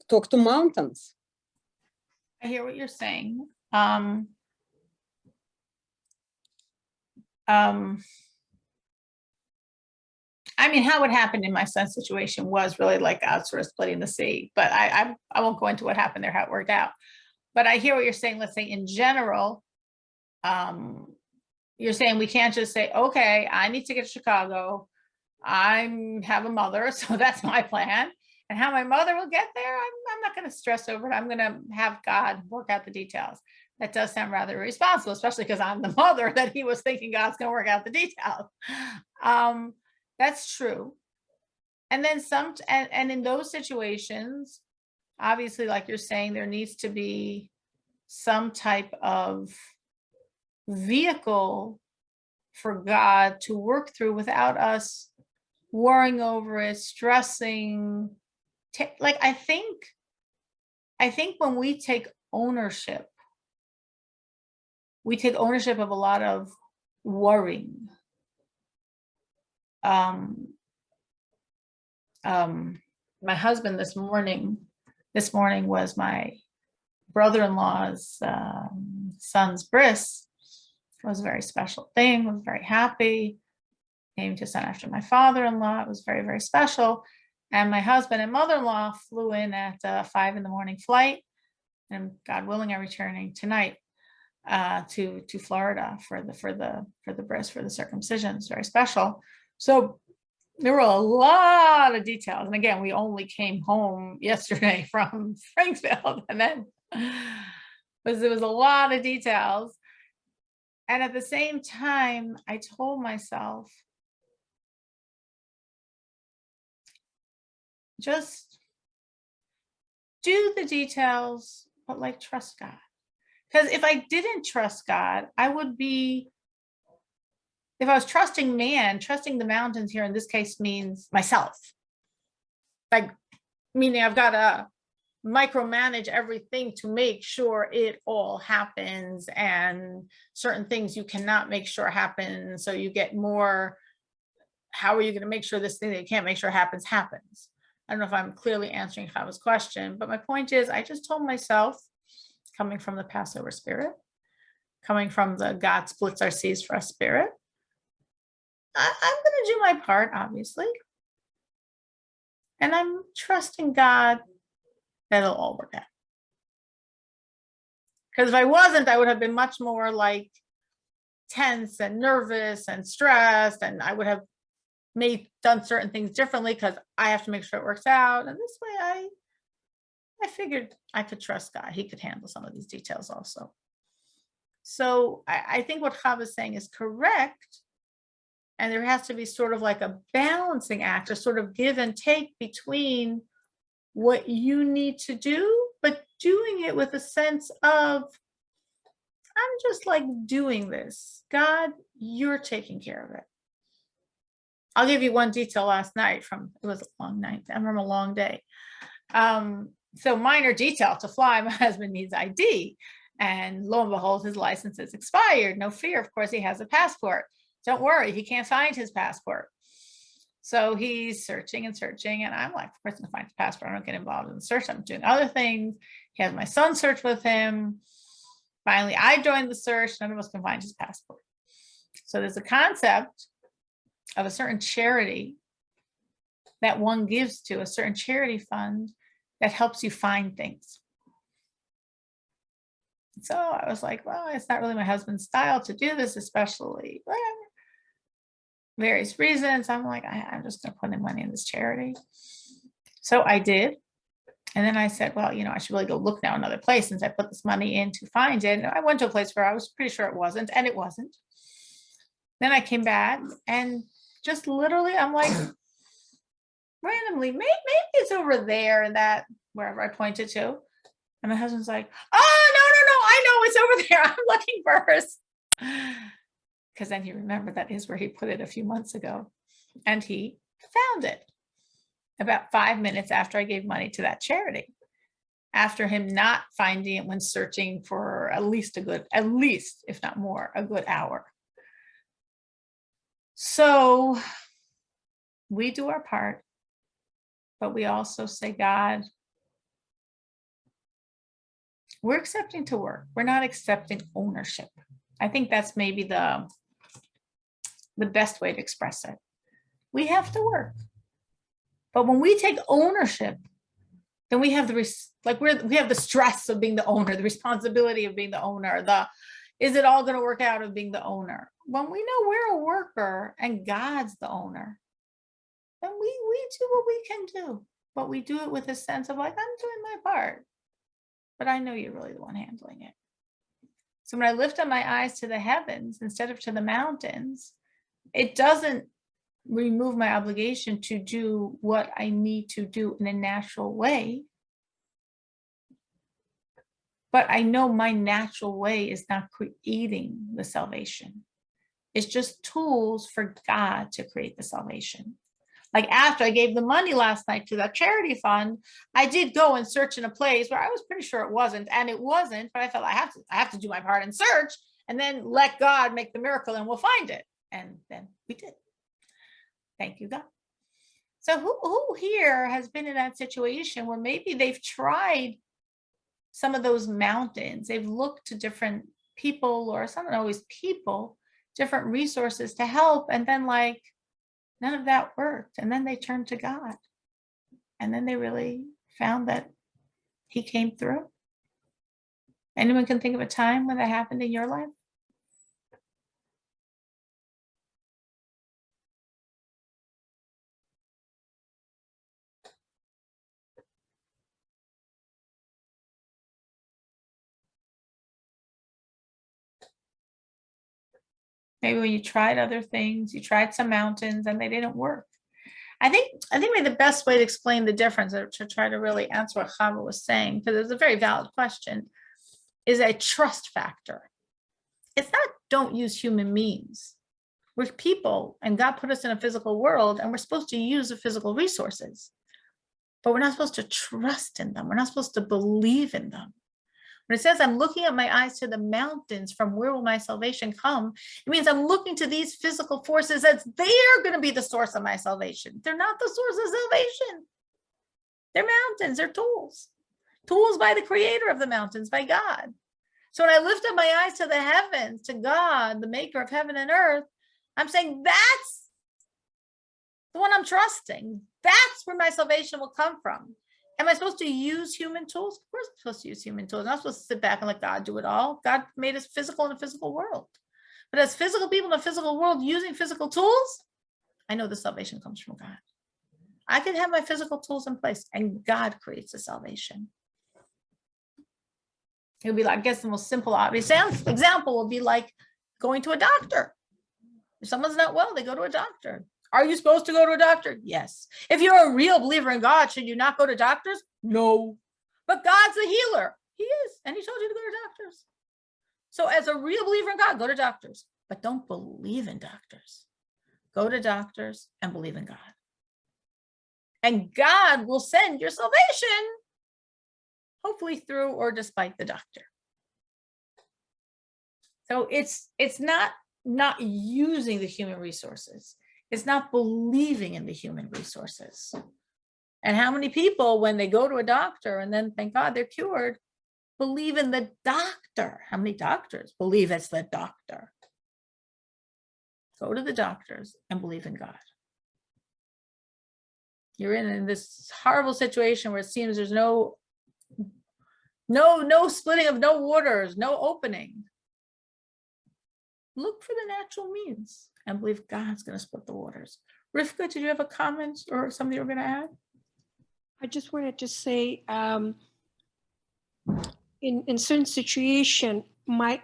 talk to mountains. I hear what you're saying. I mean, how it happened in my son's situation was really like God sort of splitting the sea, but I won't go into what happened there, how it worked out. But I hear what you're saying. Let's say in general, you're saying we can't just say, okay, I need to get to Chicago. I have a mother, so that's my plan. And how my mother will get there, I'm not going to stress over it. I'm going to have God work out the details. That does sound rather irresponsible, especially because I'm the mother that he was thinking God's going to work out the details. That's true. And then and in those situations, obviously, like you're saying, there needs to be some type of vehicle for God to work through without us worrying over it, stressing. Like, I think when we take ownership of a lot of worrying. My husband this morning was my brother-in-law's son's bris. It was a very special thing. I was very happy. Named his son after my father-in-law. It was very, very special. And my husband and mother-in-law flew in at 5 a.m. flight, and God willing, I'm returning tonight to Florida for the bris, for the circumcision. It's very special. So there were a lot of details. And again, we only came home yesterday from Springfield, and then there was a lot of details. And at the same time, I told myself, just do the details, but like trust God. Because if I didn't trust God, if I was trusting man, trusting the mountains here in this case means myself. Like, meaning I've got to micromanage everything to make sure it all happens, and certain things you cannot make sure happen. So you get more, how are you going to make sure this thing that you can't make sure happens? I don't know if I'm clearly answering Chava's question, but my point is, I just told myself, coming from the Passover spirit, coming from the God splits our seas for us spirit, I'm going to do my part, obviously. And I'm trusting God that it'll all work out. Because if I wasn't, I would have been much more like tense and nervous and stressed, and I would have done certain things differently because I have to make sure it works out. And this way I figured I could trust God. He could handle some of these details also. So I think what Chava is saying is correct. And there has to be sort of like a balancing act, a sort of give and take between what you need to do, but doing it with a sense of, I'm just like doing this. God, you're taking care of it. I'll give you one detail last night it was a long night. I remember a long day. So minor detail, to fly, my husband needs ID. And lo and behold, his license is expired. No fear. Of course, he has a passport. Don't worry, he can't find his passport. So he's searching and searching. And I'm like, of course, I'm going to find his passport. I don't get involved in the search. I'm doing other things. He has my son search with him. Finally, I joined the search. None of us can find his passport. So there's a concept of a certain charity that one gives to, a certain charity fund that helps you find things. So I was like, well, it's not really my husband's style to do this, especially whatever. Various reasons. I'm like, I'm just going to put in money in this charity. So I did. And then I said, well, I should really go look now another place since I put this money in to find it. And I went to a place where I was pretty sure it wasn't, and it wasn't. Then I came back and just literally, I'm like, randomly, maybe it's over there and that, wherever I pointed to. And my husband's like, oh, no, I know it's over there. I'm looking first. Because then he remembered that is where he put it a few months ago. And he found it about 5 minutes after I gave money to that charity. After him not finding it when searching for at least, if not more, a good hour. So we do our part, but we also say, God, we're accepting to work. We're not accepting ownership. I think that's maybe the best way to express it. We have to work. But when we take ownership, then we have we have the stress of being the owner, the responsibility of being the owner, is it all going to work out of being the owner? When we know we're a worker and God's the owner, then we do what we can do. But we do it with a sense of like, I'm doing my part. But I know you're really the one handling it. So when I lift up my eyes to the heavens instead of to the mountains, it doesn't remove my obligation to do what I need to do in a natural way. But I know my natural way is not creating the salvation. It's just tools for God to create the salvation. Like after I gave the money last night to that charity fund, I did go and search in a place where I was pretty sure it wasn't, and it wasn't, but I felt I have to do my part and search and then let God make the miracle and we'll find it. And then we did. Thank you, God. So who here has been in that situation where maybe they've tried some of those mountains? They've looked to different people, or it's not always people, different resources to help. And then like, none of that worked. And then they turned to God. And then they really found that he came through. Anyone can think of a time when that happened in your life? Maybe when you tried other things, you tried some mountains and they didn't work. I think maybe the best way to explain the difference, or to try to really answer what Chava was saying, because it's a very valid question, is a trust factor. It's not don't use human means. We're people and God put us in a physical world and we're supposed to use the physical resources, but we're not supposed to trust in them. We're not supposed to believe in them. When it says I'm looking at my eyes to the mountains, from where will my salvation come? It means I'm looking to these physical forces as they're going to be the source of my salvation. They're not the source of salvation. They're mountains, they're tools. Tools by the creator of the mountains, by God. So when I lift up my eyes to the heavens, to God, the maker of heaven and earth, I'm saying that's the one I'm trusting. That's where my salvation will come from. Am I supposed to use human tools? Of course I'm supposed to use human tools. I'm not supposed to sit back and let God do it all. God made us physical in a physical world. But as physical people in a physical world using physical tools, I know the salvation comes from God. I can have my physical tools in place and God creates the salvation. It would be like, I guess the most simple, obvious example will be like going to a doctor. If someone's not well, they go to a doctor. Are you supposed to go to a doctor? Yes. If you're a real believer in God, should you not go to doctors? No. But God's a healer. He is. And he told you to go to doctors. So as a real believer in God, go to doctors. But don't believe in doctors. Go to doctors and believe in God. And God will send your salvation, hopefully through or despite the doctor. So it's not using the human resources. It's not believing in the human resources. And how many people, when they go to a doctor and then thank God they're cured, believe in the doctor? How many doctors believe it's the doctor? Go to the doctors and believe in God. You're in this horrible situation where it seems there's no splitting of no waters, no opening. Look for the natural means and believe God's going to split the waters. Rivka, did you have a comment or something you were going to add? I just wanted to say, in certain situation, my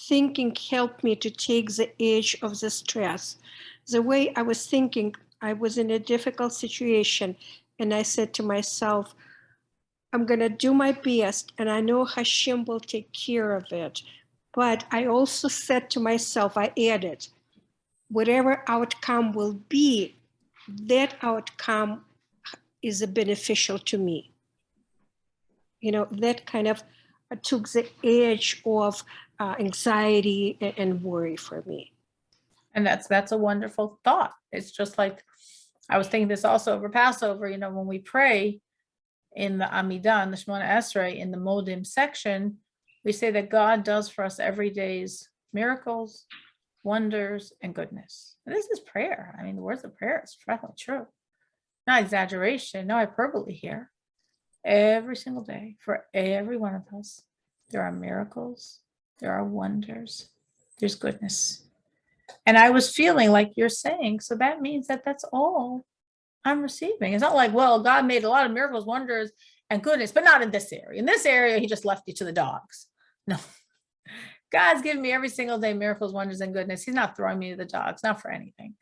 thinking helped me to take the edge of the stress. The way I was thinking, I was in a difficult situation, and I said to myself, I'm going to do my best, and I know Hashem will take care of it. But I also said to myself, I added, whatever outcome will be, that outcome is beneficial to me. You know, that kind of took the edge of anxiety and worry for me. And that's a wonderful thought. It's just like, I was thinking this also over Passover, you know, when we pray in the Amidah, in the Shemona Esrei, in the Modim section, we say that God does for us every day's miracles, wonders, and goodness. And this is prayer. I mean, the words of prayer is definitely true. Not exaggeration, no hyperbole here. Every single day, for every one of us, there are miracles, there are wonders, there's goodness. And I was feeling like you're saying, so that means that that's all I'm receiving. It's not like, well, God made a lot of miracles, wonders, and goodness, but not in this area. In this area, he just left you to the dogs. No, God's giving me every single day miracles, wonders, and goodness. He's not throwing me to the dogs, not for anything.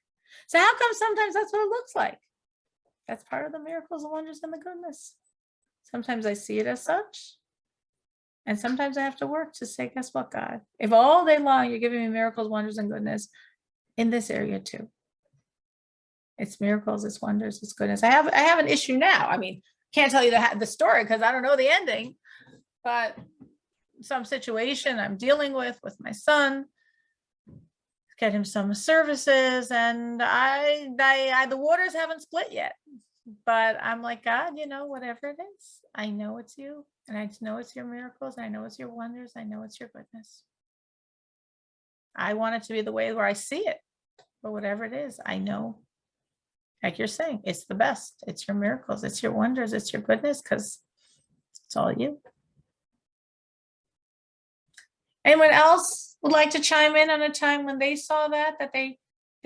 So how come sometimes that's what it looks like? That's part of the miracles, the wonders, and the goodness. Sometimes I see it as such. And sometimes I have to work to say, guess what, God? If all day long you're giving me miracles, wonders, and goodness in this area too. It's miracles, it's wonders, it's goodness. I have an issue now. I mean, can't tell you the story because I don't know the ending, but some situation I'm dealing with my son, get him some services, and the waters haven't split yet. But I'm like, God, you know, whatever it is, I know it's you, and I know it's your miracles, and I know it's your wonders, I know it's your goodness. I want it to be the way where I see it, but whatever it is, I know, like you're saying, it's the best. It's your miracles, it's your wonders, it's your goodness, because it's all you. Anyone else would like to chime in on a time when they saw that they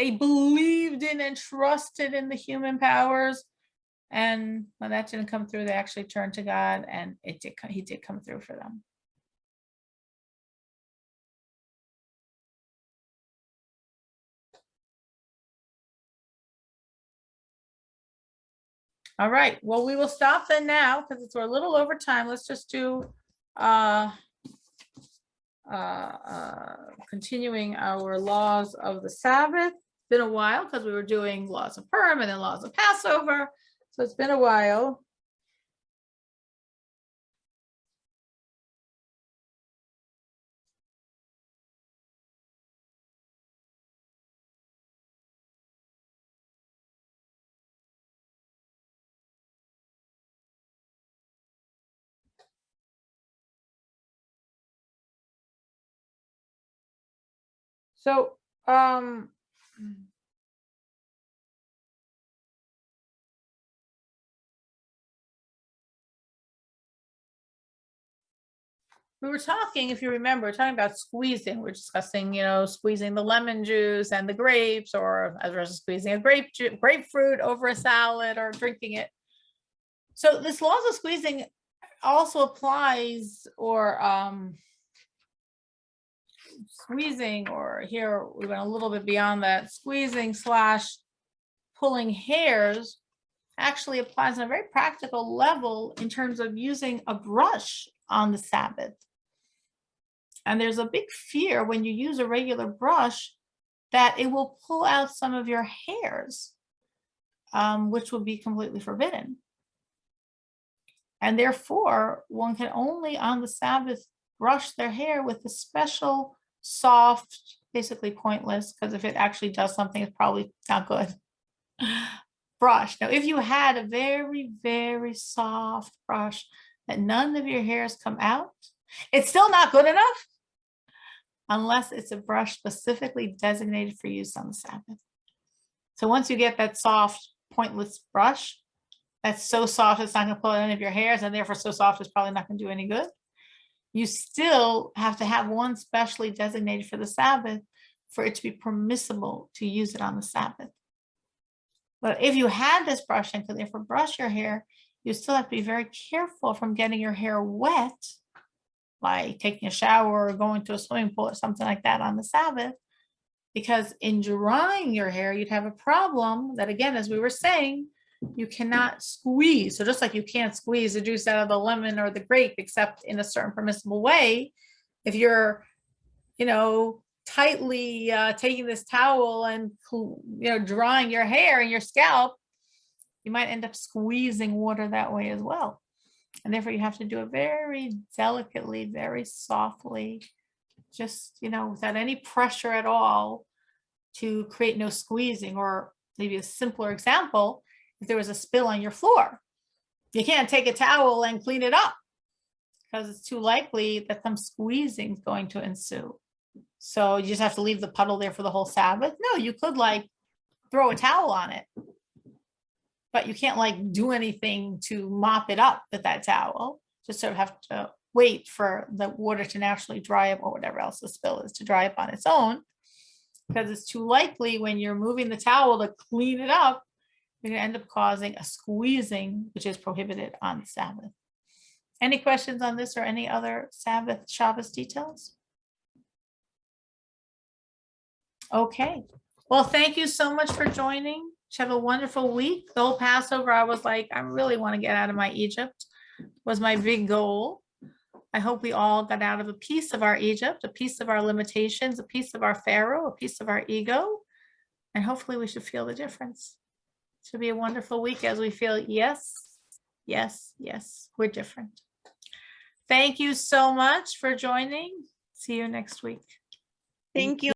believed in and trusted in the human powers? And when that didn't come through, they actually turned to God, and he did come through for them. All right, well, we will stop then now because we're a little over time. Let's just do continuing our laws of the Sabbath. It's been a while because we were doing laws of Purim and then laws of Passover. So it's been a while. So, we were talking, if you remember, talking about squeezing. We're discussing, you know, squeezing the lemon juice and the grapes, or as versus squeezing a grapefruit over a salad or drinking it. So this laws of squeezing also applies, or squeezing, or here we went a little bit beyond that, squeezing / pulling hairs actually applies on a very practical level in terms of using a brush on the Sabbath. And there's a big fear when you use a regular brush that it will pull out some of your hairs, which will be completely forbidden. And therefore, one can only on the Sabbath brush their hair with a special soft, basically pointless, because if it actually does something, it's probably not good. Brush. Now, if you had a very, very soft brush that none of your hairs come out, it's still not good enough unless it's a brush specifically designated for use on the Sabbath. So once you get that soft, pointless brush, that's so soft it's not going to pull any of your hairs, and therefore so soft it's probably not going to do any good. You still have to have one specially designated for the Sabbath for it to be permissible to use it on the Sabbath. But if you had this brush and could therefore brush your hair, you still have to be very careful from getting your hair wet by taking a shower or going to a swimming pool or something like that on the Sabbath. Because in drying your hair, you'd have a problem that, again, as we were saying, you cannot squeeze. So just like you can't squeeze the juice out of the lemon or the grape, except in a certain permissible way, if you're, tightly taking this towel and, drying your hair and your scalp, you might end up squeezing water that way as well. And therefore you have to do it very delicately, very softly, just, without any pressure at all to create no squeezing. Or maybe a simpler example, if there was a spill on your floor, you can't take a towel and clean it up because it's too likely that some squeezing is going to ensue. So you just have to leave the puddle there for the whole Sabbath. No, you could throw a towel on it, but you can't do anything to mop it up with that towel. Just sort of have to wait for the water to naturally dry up, or whatever else the spill is, to dry up on its own, because it's too likely when you're moving the towel to clean it up, you're going to end up causing a squeezing, which is prohibited on the Sabbath. Any questions on this or any other Sabbath Shabbos details? Okay. Well, thank you so much for joining. Have a wonderful week. The whole Passover, I was like, I really want to get out of my Egypt, was my big goal. I hope we all got out of a piece of our Egypt, a piece of our limitations, a piece of our Pharaoh, a piece of our ego, and hopefully we should feel the difference. It should be a wonderful week as we feel, yes, yes, yes, we're different. Thank you so much for joining. See you next week. Thank you.